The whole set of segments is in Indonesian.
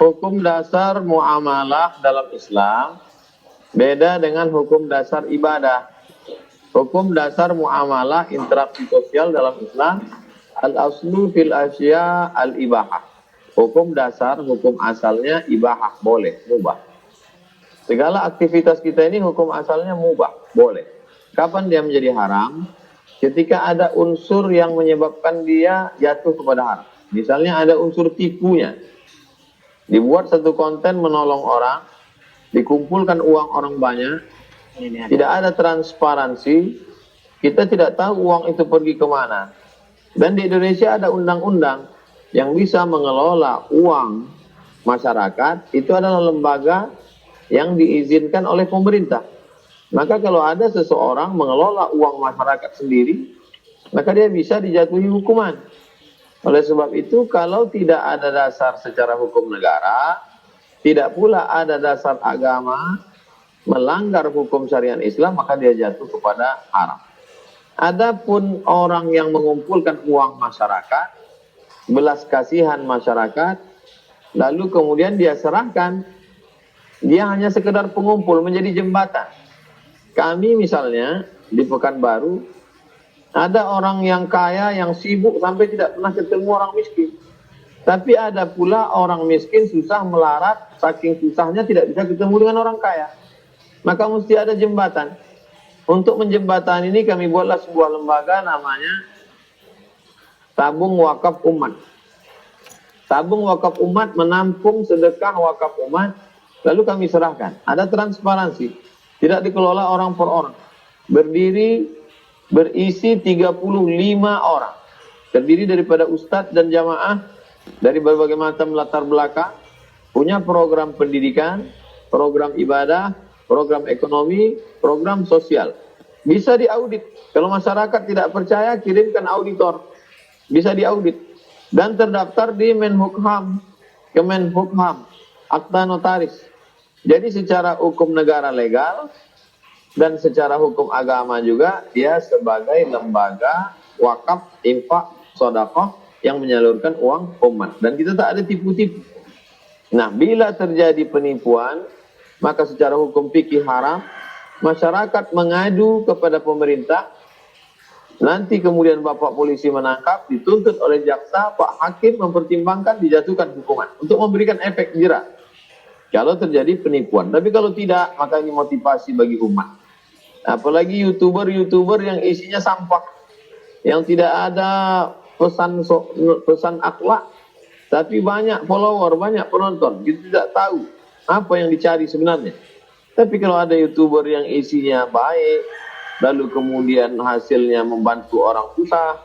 hukum dasar muamalah dalam Islam beda dengan hukum dasar ibadah. Hukum dasar muamalah interaksi sosial dalam Islam al-aslu fil asya al-ibahah. Hukum dasar, hukum asalnya ibahah, boleh, mubah. Segala aktivitas kita ini hukum asalnya mubah, boleh. Kapan dia menjadi haram? Ketika ada unsur yang menyebabkan dia jatuh kepada haram. Misalnya ada unsur tipunya. Dibuat satu konten menolong orang, dikumpulkan uang orang banyak, tidak ada transparansi, kita tidak tahu uang itu pergi kemana. Dan di Indonesia ada undang-undang yang bisa mengelola uang masyarakat, itu adalah lembaga yang diizinkan oleh pemerintah. Maka kalau ada seseorang mengelola uang masyarakat sendiri, maka dia bisa dijatuhi hukuman. Oleh sebab itu, kalau tidak ada dasar secara hukum negara, tidak pula ada dasar agama melanggar hukum syariat Islam, maka dia jatuh kepada haram. Adapun orang yang mengumpulkan uang masyarakat, belas kasihan masyarakat, lalu kemudian dia serahkan, dia hanya sekedar pengumpul, menjadi jembatan. Kami misalnya di Pekanbaru, ada orang yang kaya yang sibuk sampai tidak pernah ketemu orang miskin. Tapi ada pula orang miskin susah melarat, saking susahnya tidak bisa ketemu dengan orang kaya. Maka mesti ada jembatan. Untuk menjembatan ini kami buatlah sebuah lembaga namanya Tabung Wakaf Umat. Tabung Wakaf Umat menampung sedekah wakaf umat, lalu kami serahkan. Ada transparansi, tidak dikelola orang per orang. Berisi 35 orang. Terdiri daripada ustadz dan jamaah dari berbagai macam latar belakang, punya program pendidikan, program ibadah, program ekonomi, program sosial. Bisa diaudit. Kalau masyarakat tidak percaya, kirimkan auditor. Bisa diaudit. Dan terdaftar di Menhukham, Kemenhukham, Akta Notaris. Jadi secara hukum negara legal dan secara hukum agama juga, dia sebagai lembaga wakaf, infak, sedekah yang menyalurkan uang umat. Dan kita tak ada tipu-tipu. Nah, bila terjadi penipuan, maka secara hukum fikih haram, masyarakat mengadu kepada pemerintah, nanti kemudian Bapak polisi menangkap, dituntut oleh jaksa, Pak hakim mempertimbangkan dijatuhkan hukuman untuk memberikan efek jera kalau terjadi penipuan. Tapi kalau tidak, maka ini motivasi bagi umat. Apalagi YouTuber yang isinya sampah, yang tidak ada pesan akhlak, tapi banyak follower, banyak penonton, kita tidak tahu apa yang dicari sebenarnya. Tapi kalau ada YouTuber yang isinya baik, lalu kemudian hasilnya membantu orang susah,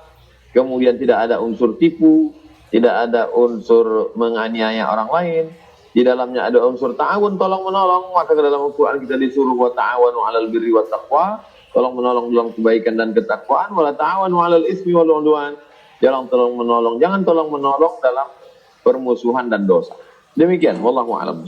kemudian tidak ada unsur tipu, tidak ada unsur menganiaya orang lain, di dalamnya ada unsur ta'awun, tolong menolong, maka ke dalam Al-Quran kita disuruh wa ta'awanu 'alal birri wat taqwa, tolong menolong dalam kebaikan dan ketakwaan, wala ta'awanu 'alal ismi wal 'udwan, jangan tolong menolong dalam permusuhan dan dosa. Demikian, wallahu a'lam.